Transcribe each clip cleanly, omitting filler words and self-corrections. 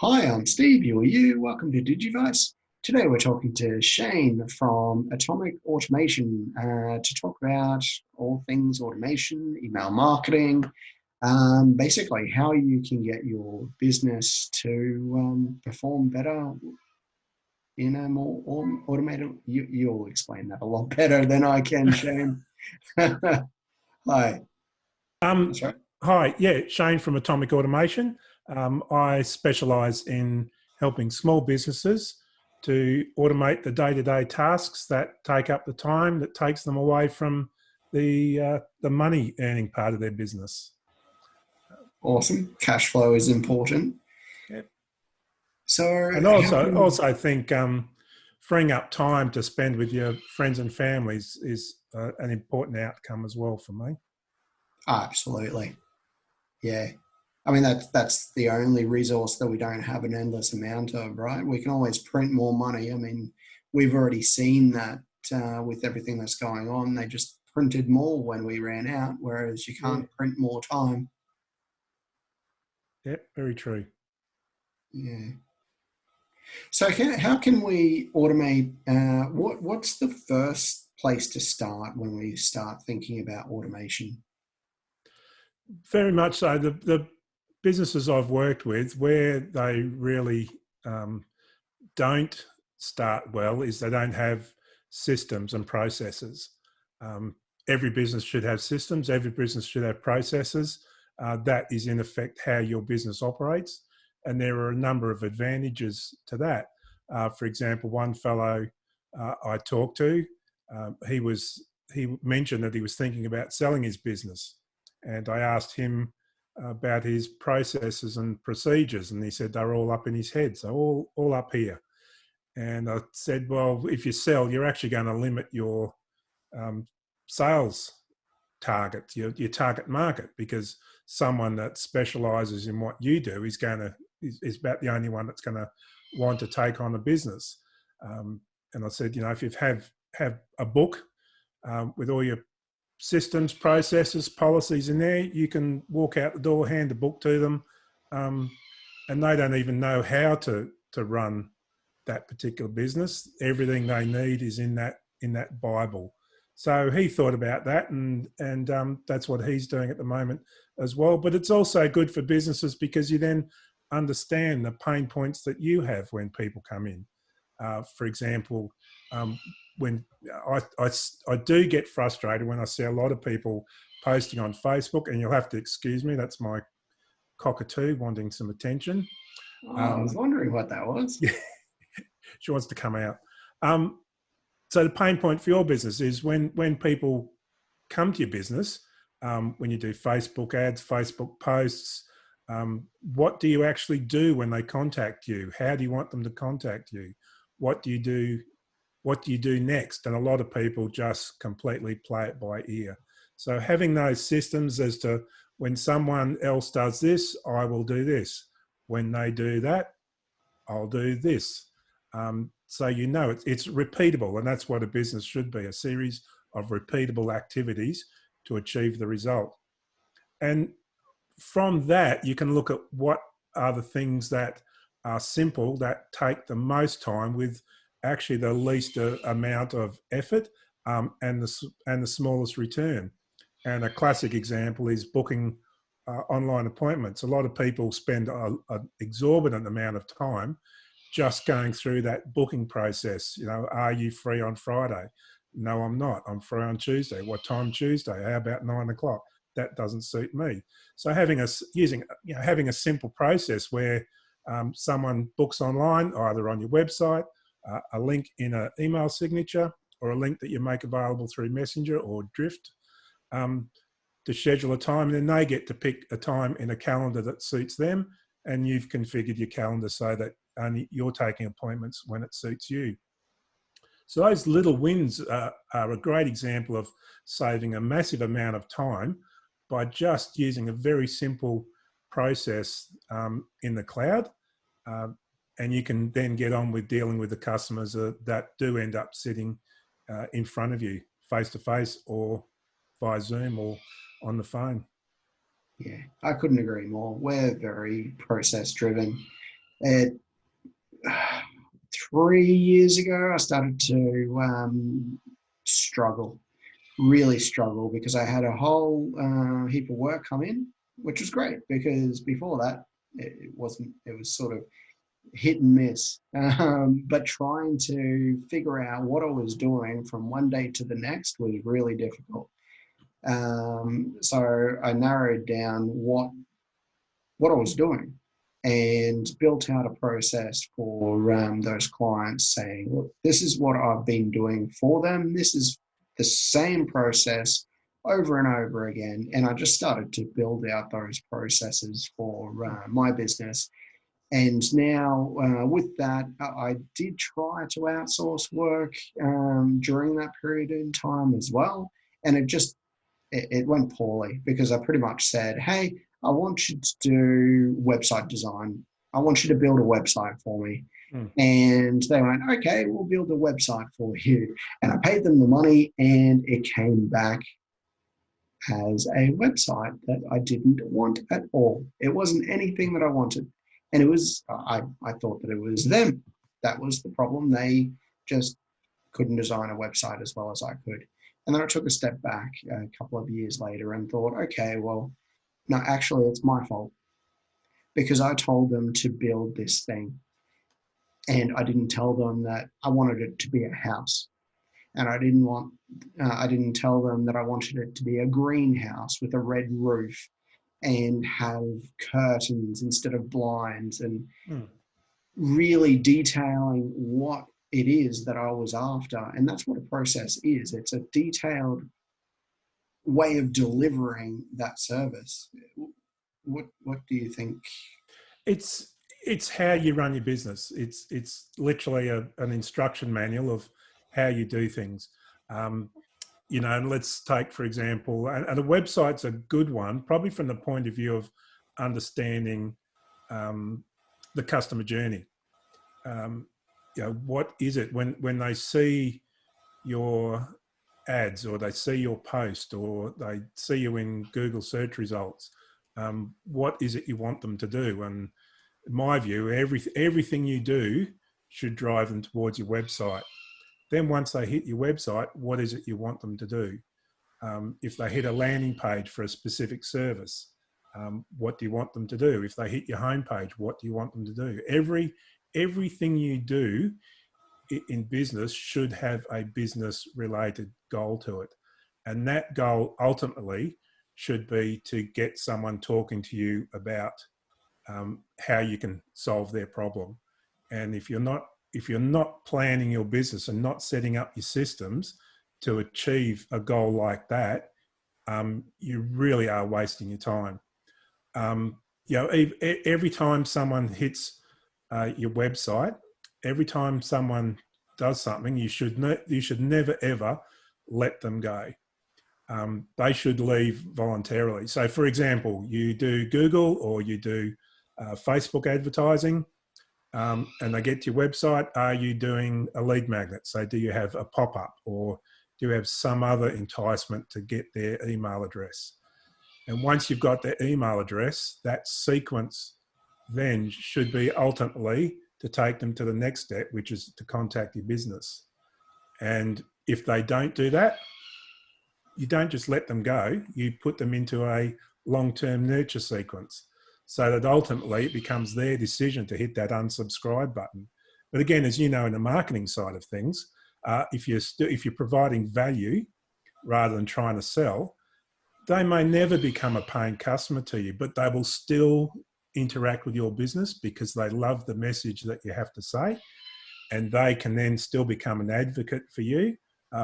Hi, I'm Steve. You are you. Welcome to Digivice. Today we're talking to Shane from Atomic Automation to talk about all things automation, email marketing, basically how you can get your business to perform better in a more automated. You'll explain that a lot better than I can, Shane. Hi. Um, That's right. Hi, yeah, Shane from Atomic Automation. I specialise in helping small businesses to automate the day-to-day tasks that take up the time that takes them away from the money earning part of their business. Awesome. Cash flow is important. Yeah. So And how can also think freeing up time to spend with your friends and families is an important outcome as well for me. absolutely. Yeah. I mean, that's the only resource that we don't have an endless amount of, right? We can always print more money. I mean, we've already seen that with everything that's going on. They just printed more when we ran out, whereas you Yeah, can't print more time. yeah, very true. Yeah. So how can we automate? What's the first place to start when we start thinking about automation? Very much so. The businesses I've worked with where they really um, don't start well is they don't have systems and processes. Um, every business should have systems, every business should have processes. That is, in effect, how your business operates. And there are a number of advantages to that. For example, one fellow I talked to, he mentioned that he was thinking about selling his business, and I asked him about his processes and procedures, and he said they're all up in his head, so all up here. And I said, well, if you sell, you're actually going to limit your um, sales target, your target market, because someone that specialises in what you do is about the only one that's going to want to take on a business. And I said, if you have a book with all your systems, processes, policies in there, you can walk out the door, hand the book to them, um, and they don't even know how to run that particular business. Everything they need is in that Bible. So he thought about that, and that's what he's doing at the moment as well. But it's also good for businesses because you then understand the pain points that you have when people come in. For example, um, when I do get frustrated when I see a lot of people posting on Facebook, and you'll have to excuse me, that's my cockatoo wanting some attention. Oh, I was Um, wondering what that was. she wants to come out. Um, so the pain point for your business is when people come to your business, when you do Facebook ads, Facebook posts, what do you actually do when they contact you? How do you want them to contact you? What do you do? What do you do next? And a lot of people just completely play it by ear. So having those systems as to when someone else does this, I will do this. When they do that, I'll do this. So it's repeatable, and that's what a business should be, a series of repeatable activities to achieve the result. And from that, you can look at what are the things that are simple, that take the most time with actually the least amount of effort, and the smallest return. And a classic example is booking online appointments. A lot of people spend an exorbitant amount of time just going through that booking process. Are you free on Friday? No, I'm not. I'm free on Tuesday. What time Tuesday? How about 9 o'clock? That doesn't suit me. So having a simple process where someone books online, either on your website, a link in an email signature, or a link that you make available through Messenger or Drift, um, to schedule a time, and then they get to pick a time in a calendar that suits them, and you've configured your calendar so that only you're taking appointments when it suits you. So those little wins are a great example of saving a massive amount of time by just using a very simple process in the cloud. Um, and you can then get on with dealing with the customers that do end up sitting in front of you face to face, or via Zoom, or on the phone. Yeah, I couldn't agree more. We're very process driven. It, 3 years ago, I started to struggle, really struggle, because I had a whole heap of work come in, which was great because before that, it wasn't, it was sort of hit and miss. But trying to figure out what I was doing from one day to the next was really difficult. So I narrowed down what I was doing and built out a process for those clients, saying, look, this is what I've been doing for them. This is the same process over and over again. And I just started to build out those processes for my business. And now, with that, I did try to outsource work during that period in time as well. And it went poorly because I pretty much said, hey, I want you to do website design. I want you to build a website for me. Mm. And they went, okay, we'll build a website for you. And I paid them the money, and it came back as a website that I didn't want at all. It wasn't anything that I wanted. And it was, I thought that it was them. That was the problem. They just couldn't design a website as well as I could. And then I took a step back a couple of years later and thought, okay, well, no, actually, it's my fault because I told them to build this thing and I didn't tell them that I wanted it to be a house. And I didn't tell them that I wanted it to be a greenhouse with a red roof and have curtains instead of blinds, and Mm. really detailing what it is that I was after. And that's what a process is. It's a detailed way of delivering that service. What do you think? It's how you run your business. It's literally an instruction manual of how you do things. Um, and let's take, for example, and a website's a good one, probably from the point of view of understanding um, the customer journey. What is it when they see your ads, or they see your post, or they see you in Google search results? What is it you want them to do? And in my view, everything you do should drive them towards your website. Then once they hit your website, what is it you want them to do? If they hit a landing page for a specific service, what do you want them to do? If they hit your homepage, what do you want them to do? Everything you do in business should have a business related goal to it. And that goal ultimately should be to get someone talking to you about how you can solve their problem. And if you're not planning your business and not setting up your systems to achieve a goal like that, you really are wasting your time. Um, every time someone hits your website, every time someone does something, you should never ever let them go. They should leave voluntarily. So, for example, you do Google or you do Facebook advertising, and they get to your website. Are you doing a lead magnet? So, do you have a pop-up, or do you have some other enticement to get their email address? And once you've got their email address, that sequence then should be ultimately to take them to the next step, which is to contact your business. And if they don't do that, you don't just let them go, you put them into a long-term nurture sequence so that ultimately it becomes their decision to hit that unsubscribe button. But again, as you know, in the marketing side of things, if you're providing value rather than trying to sell, they may never become a paying customer to you, but they will still interact with your business because they love the message that you have to say, and they can then still become an advocate for you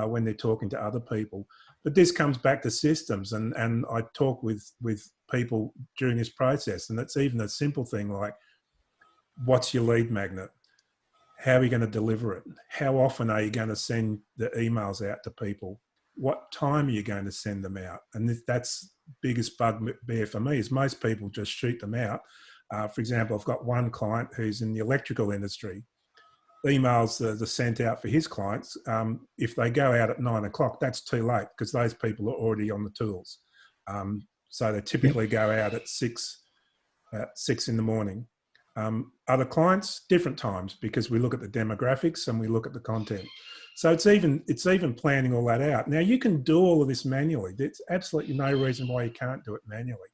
when they're talking to other people. But this comes back to systems, and I talk with people during this process, and it's even a simple thing like, what's your lead magnet? How are you going to deliver it? How often are you going to send the emails out to people? What time are you going to send them out? And that's biggest bugbear for me is most people just shoot them out. For example, I've got one client who's in the electrical industry. The emails that are sent out for his clients, if they go out at 9 o'clock, that's too late because those people are already on the tools. So they typically go out at 6 in the morning. Other clients, different times, because we look at the demographics and we look at the content. So it's even planning all that out. Now, you can do all of this manually. There's absolutely no reason why you can't do it manually.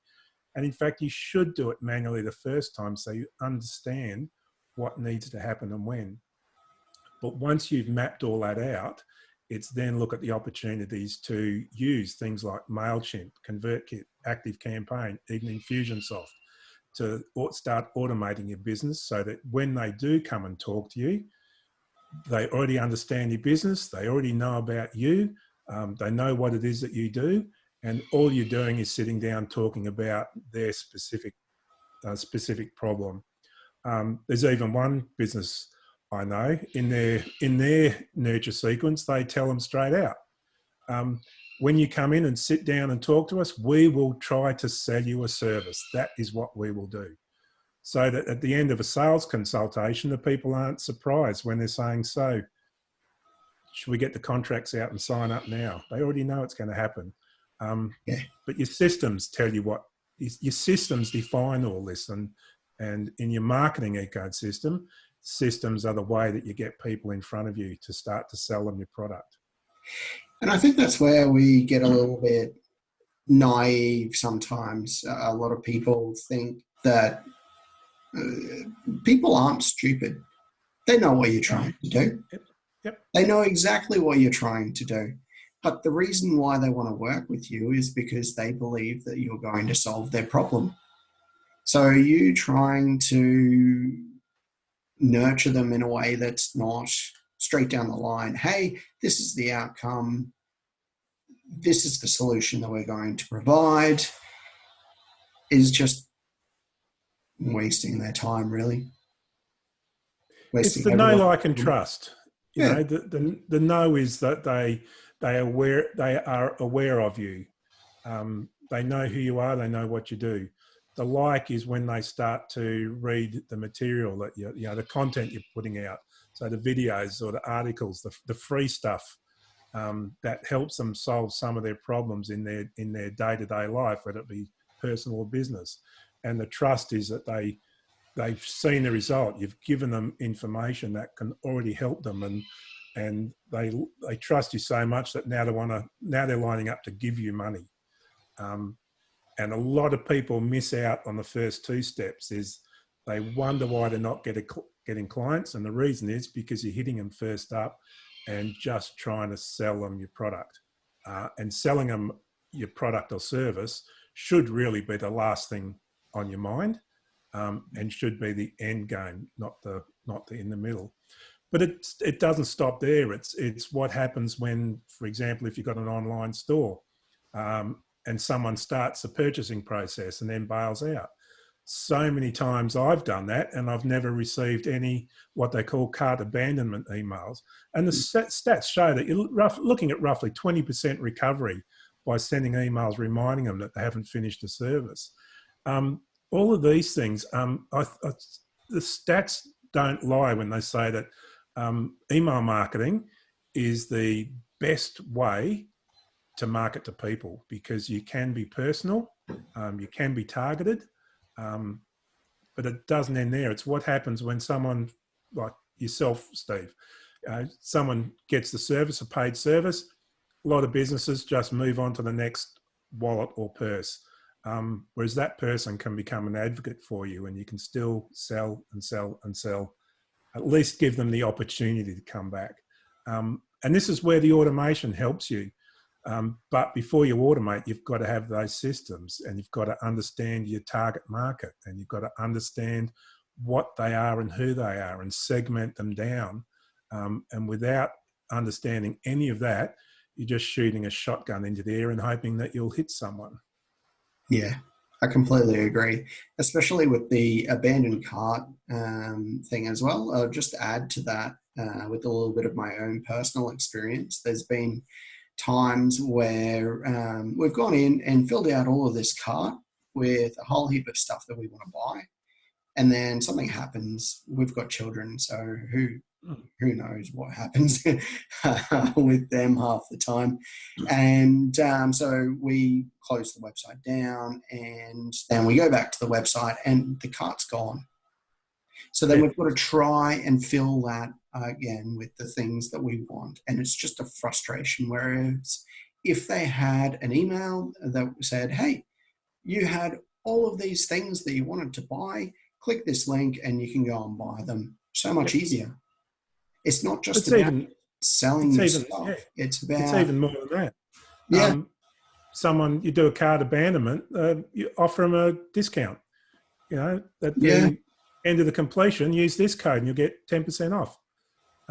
And in fact, you should do it manually the first time so you understand what needs to happen and when. But once you've mapped all that out, it's then look at the opportunities to use things like MailChimp, ConvertKit, ActiveCampaign, even Infusionsoft, to start automating your business so that when they do come and talk to you, they already understand your business, they already know about you, they know what it is that you do, and all you're doing is sitting down talking about their specific problem. There's even one business I know in their nurture sequence, they tell them straight out, when you come in and sit down and talk to us, we will try to sell you a service. That is what we will do. So that at the end of a sales consultation, the people aren't surprised when they're saying, so should we get the contracts out and sign up now? They already know it's going to happen. But your systems tell you what, your systems define all this. And in your marketing ecosystem, systems are the way that you get people in front of you to start to sell them your product. And I think that's where we get a little bit naive sometimes. A lot of people think that people aren't stupid. They know what you're trying to do. Yep. They know exactly what you're trying to do. But the reason why they want to work with you is because they believe that you're going to solve their problem. So you trying to nurture them in a way that's not straight down the line. Hey, this is the outcome. This is the solution that we're going to provide, is just wasting their time, really. It's the know, like, and trust. You know, the know is that they are aware of you. They know who you are. They know what you do. The like is when they start to read the material that the content you're putting out. So the videos or the articles, the free stuff that helps them solve some of their problems in their day-to-day life, whether it be personal or business. And the trust is that they've seen the result. You've given them information that can already help them, and they trust you so much that now they're lining up to give you money. And a lot of people miss out on the first two steps. Is they wonder why they're not getting clients, and the reason is because you're hitting them first up and just trying to sell them your product. And selling them your product or service should really be the last thing on your mind, and should be the end game, not the in the middle. But it doesn't stop there. It's what happens when, for example, if you've got an online store, and someone starts the purchasing process and then bails out. So many times I've done that, and I've never received any what they call cart abandonment emails. And the stats show that you're looking at roughly 20% recovery by sending emails reminding them that they haven't finished a service. All of these things, the stats don't lie when they say that email marketing is the best way to market to people, because you can be personal, you can be targeted, but it doesn't end there. It's what happens when someone like yourself, Steve, someone gets the service, a paid service. A lot of businesses just move on to the next wallet or purse, whereas that person can become an advocate for you, and you can still sell and sell and sell. At least give them the opportunity to come back. And this is where the automation helps you. But before you automate, you've got to have those systems, and you've got to understand your target market, and you've got to understand what they are and who they are, and segment them down. And without understanding any of that, you're just shooting a shotgun into the air and hoping that you'll hit someone. Yeah, I completely agree, especially with the abandoned cart thing as well. I'll just add to that with a little bit of my own personal experience. There's been times where we've gone in and filled out all of this cart with a whole heap of stuff that we want to buy, and then something happens. We've got children, so who knows what happens with them half the time. And so we close the website down, and then we go back to the website and the cart's gone. So then we've got to try and fill that again with the things that we want. And it's just a frustration. Whereas if they had an email that said, hey, you had all of these things that you wanted to buy, click this link and you can go and buy them. So much easier. It's not just It's about even, selling it's your even, stuff. yeah, It's it's about, even more than that. yeah, Someone, you do a card abandonment, you offer them a discount. You know, at yeah, the end of the completion, use this code and you'll get 10% off.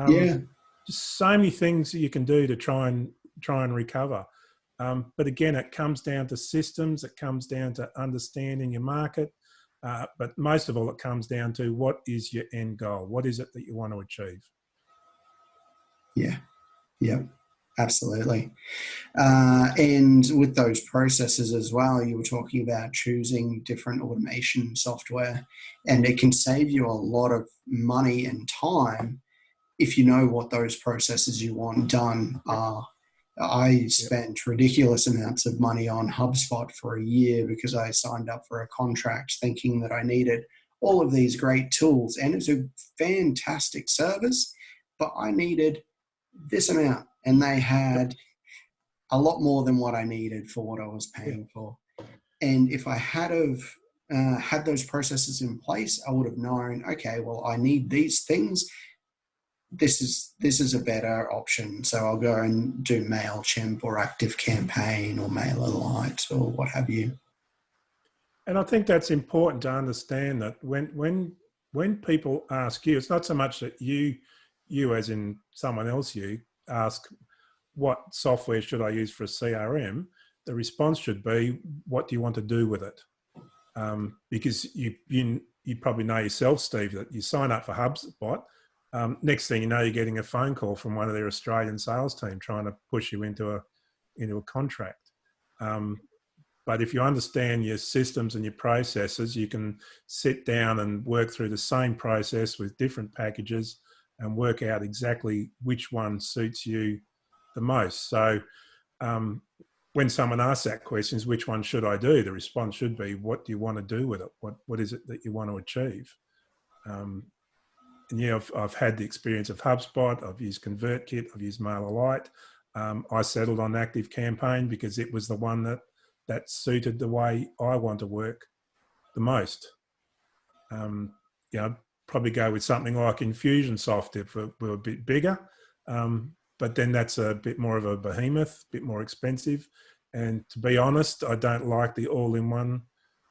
yeah, Just so many things that you can do to try and recover. But again, it comes down to systems. It comes down to understanding your market. But most of all, it comes down to what is your end goal? What is it that you want to achieve? yeah, yeah, absolutely. And with those processes as well, you were talking about choosing different automation software, and it can save you a lot of money and time if you know what those processes you want done Yep. are. I Yep. spent ridiculous amounts of money on HubSpot for a year because I signed up for a contract thinking that I needed all of these great tools. And it's a fantastic service, but I needed this amount. And they Yep. had a lot more than what I needed for what I was Yeah. paying for. And if I had those processes in place, I would have known, okay, well, I need these things. This is a better option. So I'll go and do MailChimp or ActiveCampaign or MailerLite or what have you. And I think that's important to understand that when people ask you, it's not so much that you as in someone else, you ask what software should I use for a CRM. The response should be, what do you want to do with it? Because you probably know yourself, Steve, that you sign up for HubSpot. Next thing you know, you're getting a phone call from one of their Australian sales team trying to push you into a contract. But if you understand your systems and your processes, you can sit down and work through the same process with different packages and work out exactly which one suits you the most. So when someone asks that question, is which one should I do? The response should be, what do you want to do with it? What is it that you want to achieve? And yeah, I've had the experience of HubSpot. I've used ConvertKit. I've used MailerLite. I settled on ActiveCampaign because it was the one that suited the way I want to work the most. Probably go with something like Infusionsoft if we're a bit bigger. But then that's a bit more of a behemoth, a bit more expensive. And to be honest, I don't like the all-in-one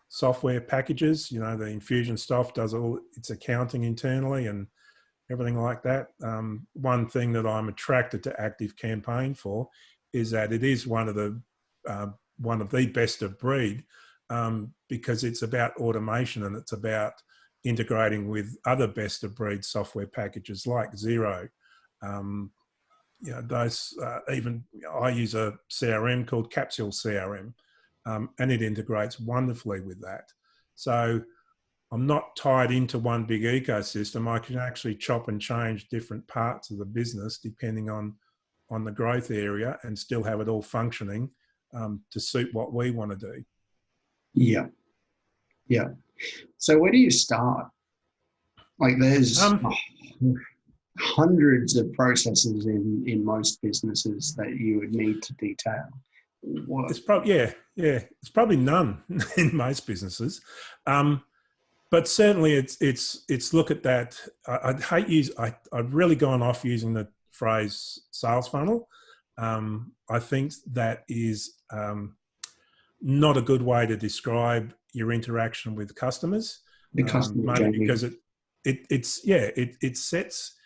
software packages. The Infusionsoft does all its accounting internally and everything like that. One thing that I'm attracted to ActiveCampaign for is that it is one of the best of breed because it's about automation and it's about integrating with other best of breed software packages like Xero. I use a CRM called Capsule CRM, and it integrates wonderfully with that. So I'm not tied into one big ecosystem. I can actually chop and change different parts of the business depending on the growth area and still have it all functioning to suit what we want to do. Yeah. Yeah. So where do you start? Like there's hundreds of processes in most businesses that you would need to detail. What? It's probably it's probably none in most businesses, but certainly it's look at that. I've really gone off using the phrase sales funnel. I think that is not a good way to describe your interaction with customers, The customer mainly journey. because it sets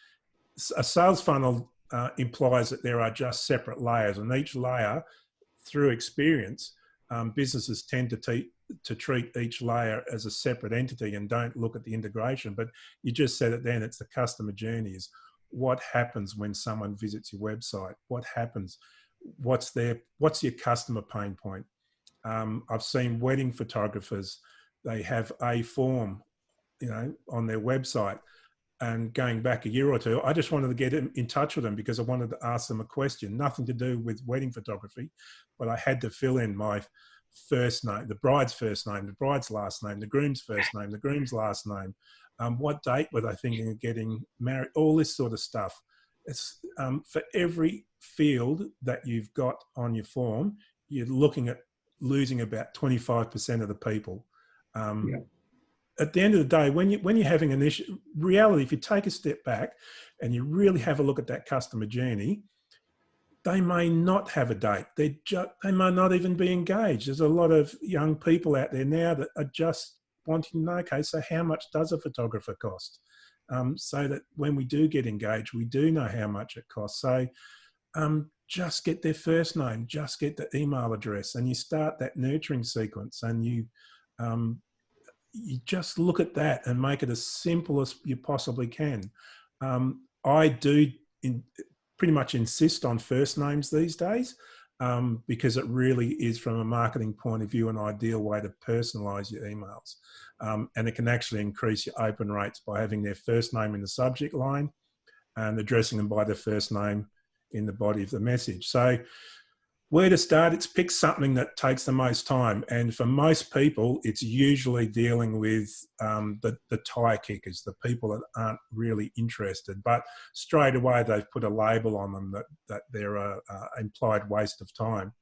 a sales funnel implies that there are just separate layers, and each layer, through experience, businesses tend to treat each layer as a separate entity and don't look at the integration. But you just said it then, it's the customer journeys. What happens when someone visits your website? What happens? What's your customer pain point? I've seen wedding photographers, they have a form, on their website. And going back a year or two, I just wanted to get in touch with them because I wanted to ask them a question, nothing to do with wedding photography, but I had to fill in my first name, the bride's first name, the bride's last name, the groom's first name, the groom's last name, What date were they thinking of getting married? All this sort of stuff. It's for every field that you've got on your form, you're looking at losing about 25% of the people. Yeah. At the end of the day, when you're having an issue, reality, if you take a step back and you really have a look at that customer journey, they may not have a date. They may not even be engaged. There's a lot of young people out there now that are just wanting to know, okay, so how much does a photographer cost? So that when we do get engaged, we do know how much it costs. So just get their first name, just get the email address, and you start that nurturing sequence, and you just look at that and make it as simple as you possibly can. I do pretty much insist on first names these days because it really is, from a marketing point of view, an ideal way to personalize your emails. And it can actually increase your open rates by having their first name in the subject line and addressing them by their first name in the body of the message. So where to start? It's pick something that takes the most time. And for most people, it's usually dealing with the tire kickers, the people that aren't really interested. But straight away, they've put a label on them that they're an implied waste of time.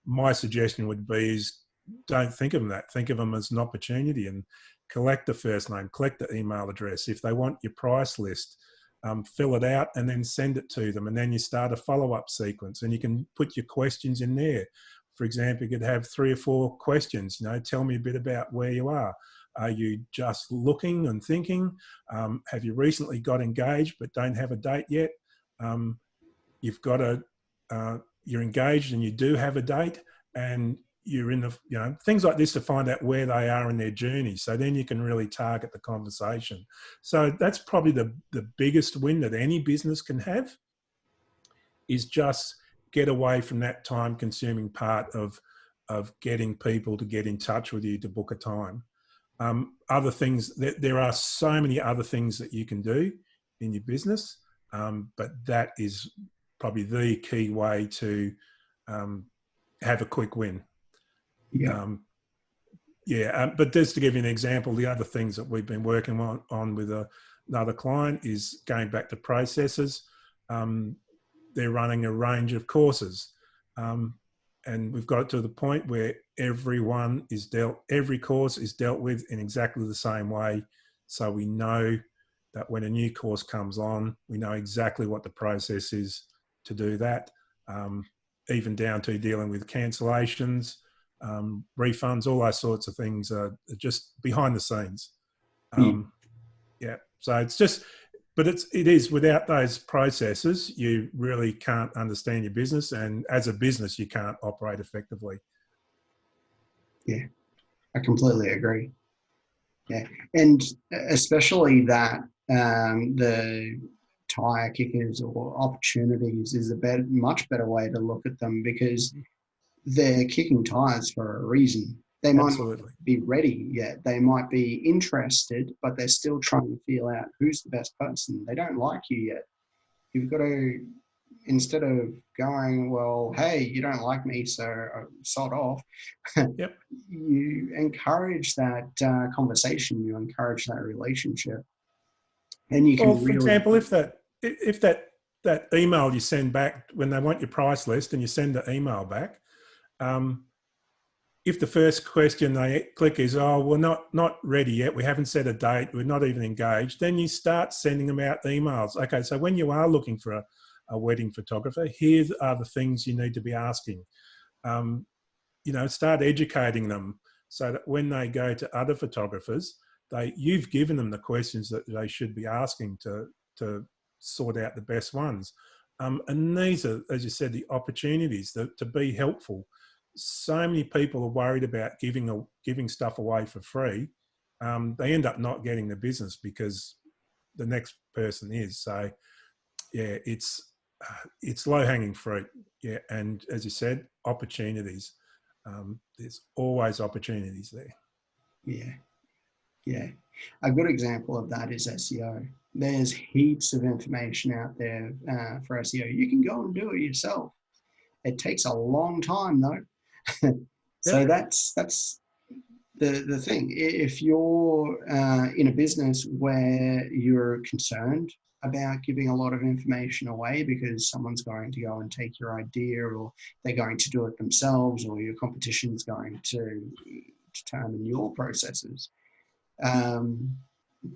My suggestion would be is don't think of them that. Think of them as an opportunity and collect the first name, collect the email address. If they want your price list, fill it out and then send it to them. And then you start a follow-up sequence and you can put your questions in there. For example, you could have 3 or 4 questions, tell me a bit about where you are. Are you just looking and thinking? Have you recently got engaged but don't have a date yet? You've got you're engaged and you do have a date, and you're in the, things like this to find out where they are in their journey. So then you can really target the conversation. So that's probably the biggest win that any business can have, is just get away from that time consuming part of getting people to get in touch with you to book a time. Other things, there are so many other things that you can do in your business, but that is probably the key way to have a quick win. Yeah. But just to give you an example, the other things that we've been working on with another client is going back to processes. They're running a range of courses, and we've got it to the point where every course is dealt with in exactly the same way. So we know that when a new course comes on, we know exactly what the process is to do that, even down to dealing with cancellations, refunds, all those sorts of things are just behind the scenes. So it's just, but it is without those processes, you really can't understand your business, and as a business, you can't operate effectively. Yeah, I completely agree. Yeah, and especially that the tire kickers or opportunities is much better way to look at them, because they're kicking tires for a reason. They might Absolutely. not be ready yet. They might be interested, but they're still trying to feel out who's the best person. They don't like you yet. You've got to, instead of going, well, hey, you don't like me, so sod off. Yep. You encourage that conversation. You encourage that relationship, and you can. Well, for example, if that email you send back when they want your price list, and you send the email back, if the first question they click is, oh, we're not ready yet, we haven't set a date, we're not even engaged, then you start sending them out emails. Okay, so when you are looking for a wedding photographer, here are the things you need to be asking. Start educating them so that when they go to other photographers, you've given them the questions that they should be asking to sort out the best ones. And these are, as you said, the opportunities to be helpful. So many people are worried about giving stuff away for free. They end up not getting the business because the next person is. So yeah, it's low-hanging fruit. Yeah, and as you said, opportunities. There's always opportunities there. Yeah. A good example of that is SEO. There's heaps of information out there for SEO. You can go and do it yourself. It takes a long time though. So Yep. that's the thing. If you're in a business where you're concerned about giving a lot of information away because someone's going to go and take your idea, or they're going to do it themselves, or your competition is going to determine your processes, um,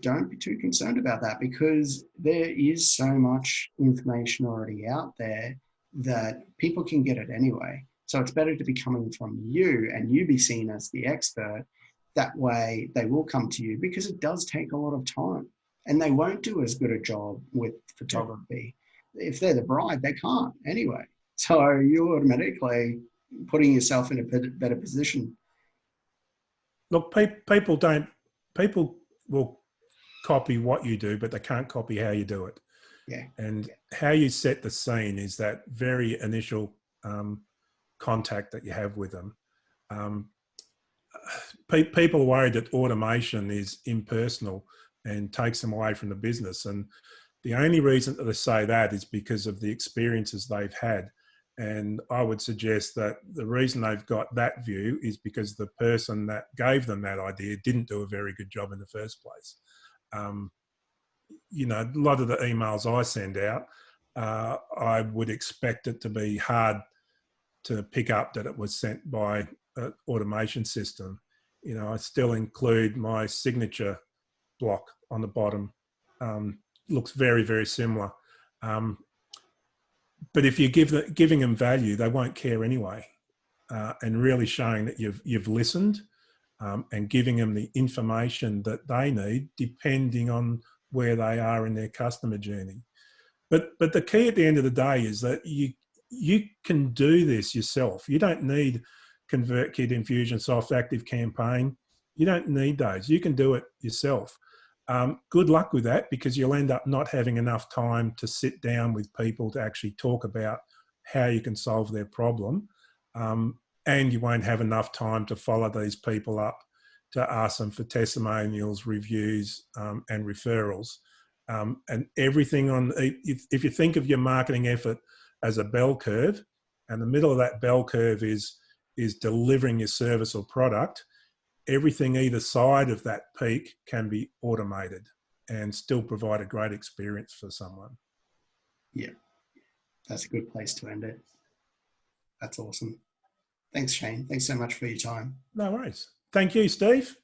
don't be too concerned about that, because there is so much information already out there that people can get it anyway. So it's better to be coming from you and you be seen as the expert. That way they will come to you, because it does take a lot of time and they won't do as good a job with Yeah. photography. If they're the bride, they can't anyway. So you're automatically putting yourself in a better position. Look, people don't, people will copy what you do, but they can't copy how you do it. Yeah. And how you set the scene is that very initial contact that you have with them. Um, People are worried that automation is impersonal and takes them away from the business. And the only reason that they say that is because of the experiences they've had. And I would suggest that the reason they've got that view is because the person that gave them that idea didn't do a very good job in the first place. Um, you know, a lot of the emails I send out, I would expect it to be hard to pick up that it was sent by an automation system. You know, I still include my signature block on the bottom. Looks very, very similar. But if you're giving them value, they won't care anyway. And really showing that you've listened, and giving them the information that they need, depending on where they are in their customer journey. But the key at the end of the day is that you can do this yourself. You don't need ConvertKit, Infusionsoft, Active Campaign. You don't need those. You can do it yourself. Good luck with that, because you'll end up not having enough time to sit down with people to actually talk about how you can solve their problem. And you won't have enough time to follow these people up to ask them for testimonials, reviews, and referrals. And everything on, if you think of your marketing effort as a bell curve, and the middle of that bell curve is delivering your service or product, everything either side of that peak can be automated and still provide a great experience for someone. Yeah, that's a good place to end it. That's awesome. Thanks, Shane. Thanks so much for your time. No worries. Thank you, Steve.